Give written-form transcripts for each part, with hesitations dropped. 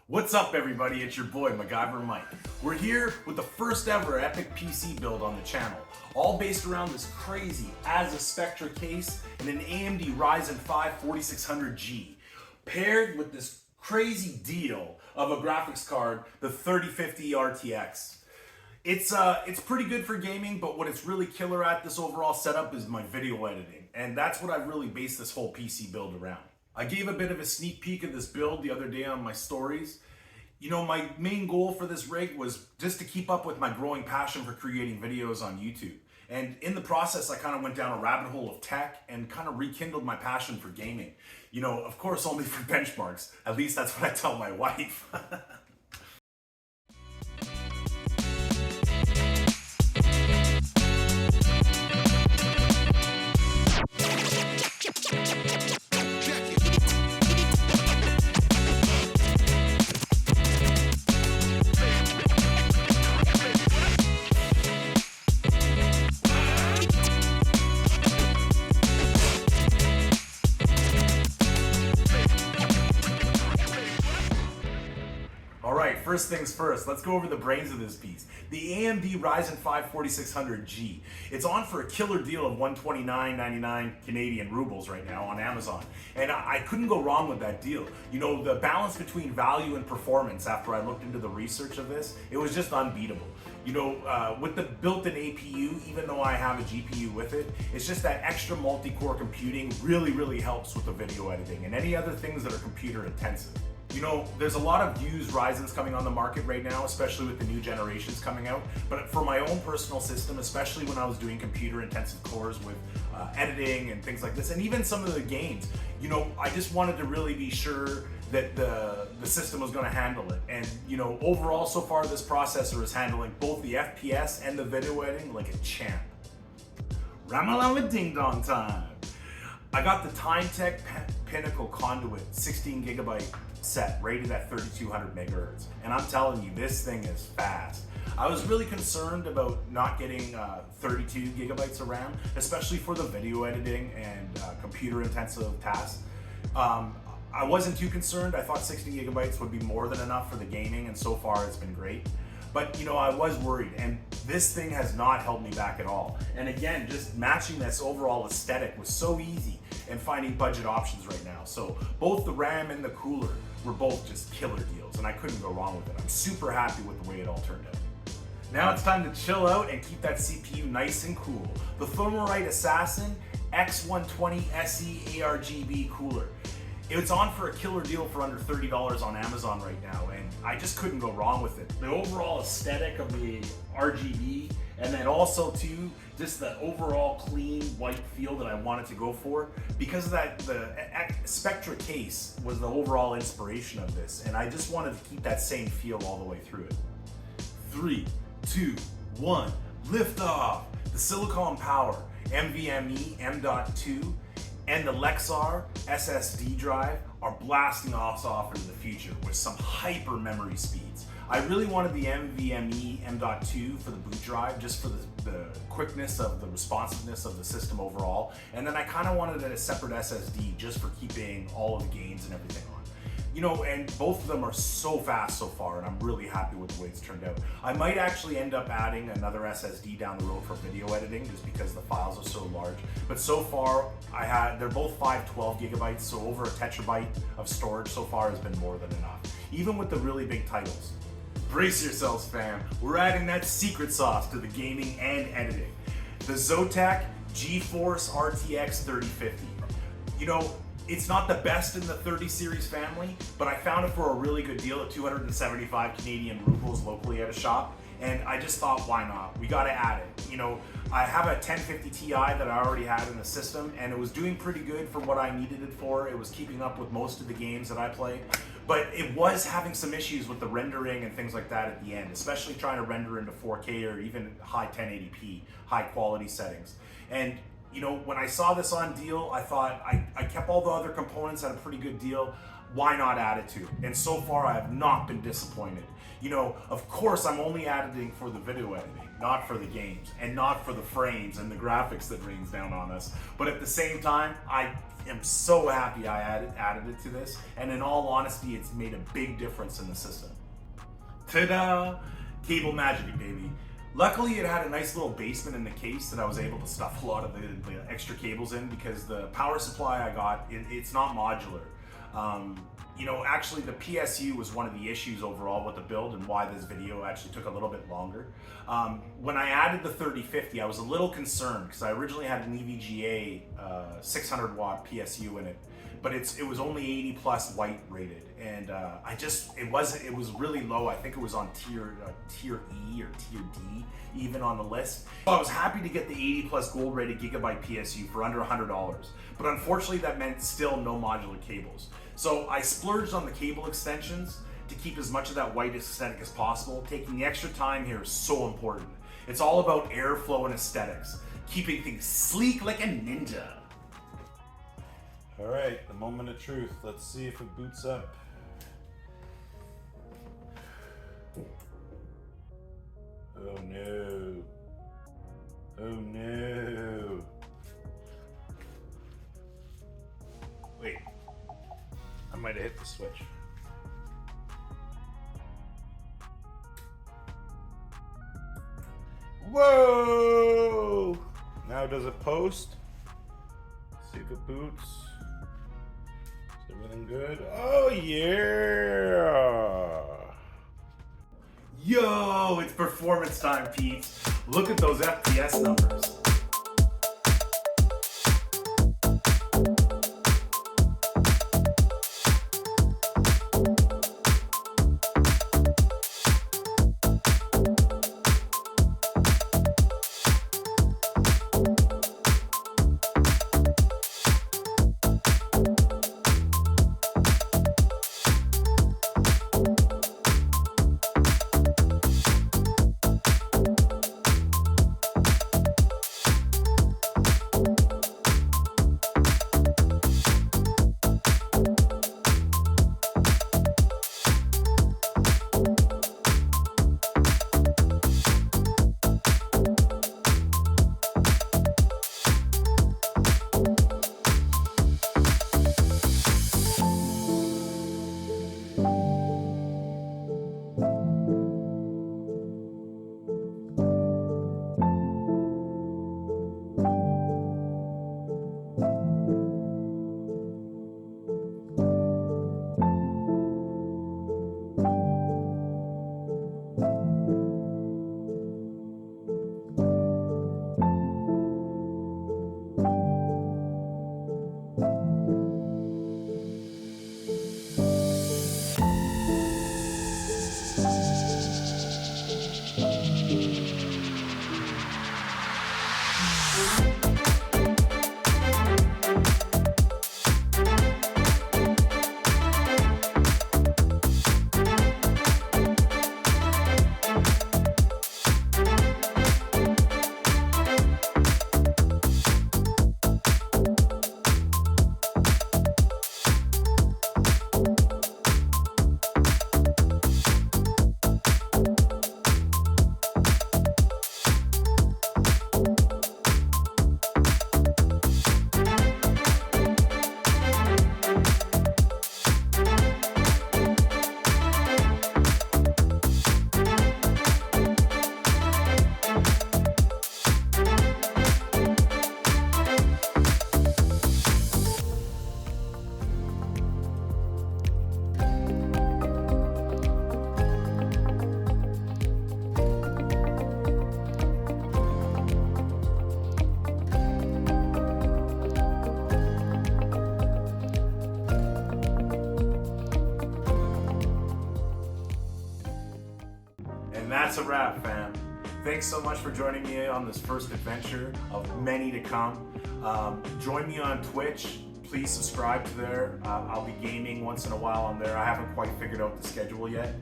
What's up, everybody? It's your boy, MacGyver Mike. We're here with the first ever epic PC build on the channel, all based around this crazy Asus Spectra case and an AMD Ryzen 5 4600G, paired with this crazy deal of a graphics card, the 3050 RTX. It's pretty good for gaming, but what it's really killer at, this overall setup, is my video editing, and that's what I've really based this whole PC build around. I gave a bit of a sneak peek of this build the other day on my stories. You know, my main goal for this rig was just to keep up with my growing passion for creating videos on YouTube. And in the process, I kind of went down a rabbit hole of tech and kind of rekindled my passion for gaming. You know, of course, only for benchmarks. At least that's what I tell my wife. First things first, let's go over the brains of this piece. The AMD Ryzen 5 4600G. It's on for a killer deal of 129.99 Canadian rubles right now on Amazon. And I couldn't go wrong with that deal. You know, the balance between value and performance after I looked into the research of this, it was just unbeatable. You know, with the built-in APU, even though I have a GPU with it, it's just that extra multi-core computing really helps with the video editing and any other things that are computer intensive. You know, there's a lot of used Ryzens coming on the market right now, especially with the new generations coming out. But for my own personal system, especially when I was doing computer-intensive cores with editing and things like this, and even some of the games, you know, I just wanted to really be sure that the system was going to handle it. And, you know, overall, so far, this processor is handling both the FPS and the video editing like a champ. Ramalama ding dong time. I got the Timetec Pinnacle Konduit 16 gigabyte set rated at 3200 megahertz, and I'm telling you, this thing is fast. I was really concerned about not getting 32 gigabytes of RAM, especially for the video editing and computer intensive tasks. I wasn't too concerned. I thought 60 gigabytes would be more than enough for the gaming, and so far it's been great. But you know, I was worried, and this thing has not held me back at all. And again, just matching this overall aesthetic was so easy, and finding budget options right now. So both the RAM and the cooler were both just killer deals, and I couldn't go wrong with it. I'm super happy with the way it all turned out. Now it's time to chill out and keep that CPU nice and cool. The Thermalright Assassin X120 SE ARGB cooler. It's on for a killer deal for under $30 on Amazon right now, and I just couldn't go wrong with it. The overall aesthetic of the RGB, and then also too, just the overall clean white feel that I wanted to go for. Because of that, the Spectra case was the overall inspiration of this, and I just wanted to keep that same feel all the way through it. 3, 2, 1, lift off! The Silicon Power NVMe M.2 and the Lexar SSD drive are blasting off into the future with some hyper memory speeds. I really wanted the NVMe M.2 for the boot drive, just for the quickness of the responsiveness of the system overall. And then I kind of wanted a separate SSD just for keeping all of the games and everything on. You know, and both of them are so fast so far, and I'm really happy with the way it's turned out. I might actually end up adding another SSD down the road for video editing, just because the files are so large. But so far, they're both 512 gigabytes, so over a tetrabyte of storage so far has been more than enough, even with the really big titles. Brace yourselves, fam. We're adding that secret sauce to the gaming and editing. The Zotac GeForce RTX 3050. You know, it's not the best in the 30 series family, but I found it for a really good deal at 275 Canadian rubles locally at a shop, and I just thought, why not? We gotta add it. You know, I have a 1050 Ti that I already had in the system, and it was doing pretty good for what I needed it for. It was keeping up with most of the games that I play, but it was having some issues with the rendering and things like that at the end, especially trying to render into 4K or even high 1080p, high quality settings. And you know, when I saw this on deal, I thought I kept all the other components at a pretty good deal. why not add it to it? And so far I have not been disappointed. You know, of course I'm only editing for the video editing, not for the games, and not for the frames and the graphics that rains down on us. But at the same time, I am so happy I added it to this, and in all honesty, it's made a big difference in the system. Ta-da! Cable magic, baby. Luckily, it had a nice little basement in the case that I was able to stuff a lot of the extra cables in, because the power supply I got, it's not modular. You know, actually the PSU was one of the issues overall with the build and why this video actually took a little bit longer. When I added the 3050, I was a little concerned because I originally had an EVGA 600 watt PSU in it, but it was only 80 plus white rated, and it was really low. I think it was on tier E or tier D even on the list. So I was happy to get the 80 plus gold rated Gigabyte PSU for under $100, but unfortunately that meant still no modular cables. So I splurged on the cable extensions to keep as much of that white aesthetic as possible. Taking the extra time here is so important. It's all about airflow and aesthetics, keeping things sleek like a ninja. All right, the moment of truth. Let's see if it boots up. Oh no. Oh no. Wait. I might have hit the switch. Whoa! Now does it post? See if it boots. Is everything good? Oh yeah! Yo, it's performance time, Pete. Look at those FPS numbers. That's a wrap, fam. Thanks so much for joining me on this first adventure of many to come. Join me on Twitch. Please subscribe to there. I'll be gaming once in a while on there. I haven't quite figured out the schedule yet.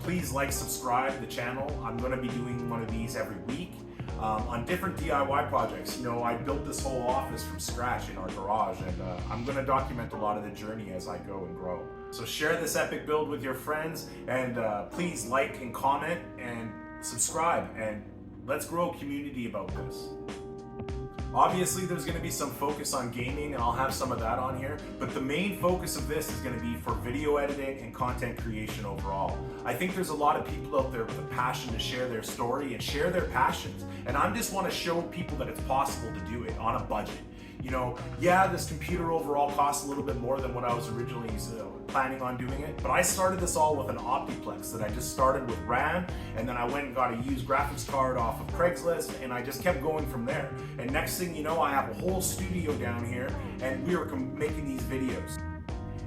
Please like, subscribe the channel. I'm going to be doing one of these every week on different DIY projects. You know, I built this whole office from scratch in our garage, and I'm going to document a lot of the journey as I go and grow. So share this epic build with your friends, and please like and comment and subscribe, and let's grow a community about this. Obviously, there's going to be some focus on gaming, and I'll have some of that on here, but the main focus of this is going to be for video editing and content creation overall. I think there's a lot of people out there with a passion to share their story and share their passions, and I just want to show people that it's possible to do it on a budget. You know, yeah, this computer overall costs a little bit more than what I was originally planning on doing it, but I started this all with an Optiplex that I just started with RAM, and then I went and got a used graphics card off of Craigslist, and I just kept going from there. And next thing you know, I have a whole studio down here, and we are making these videos.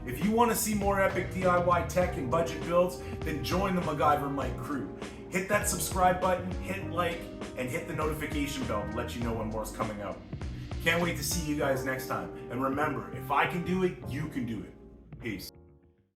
If you want to see more epic DIY tech and budget builds, then join the MacGyver Mike crew. Hit that subscribe button, hit like, and hit the notification bell to let you know when more's coming out. Can't wait to see you guys next time. And remember, if I can do it, you can do it. Peace.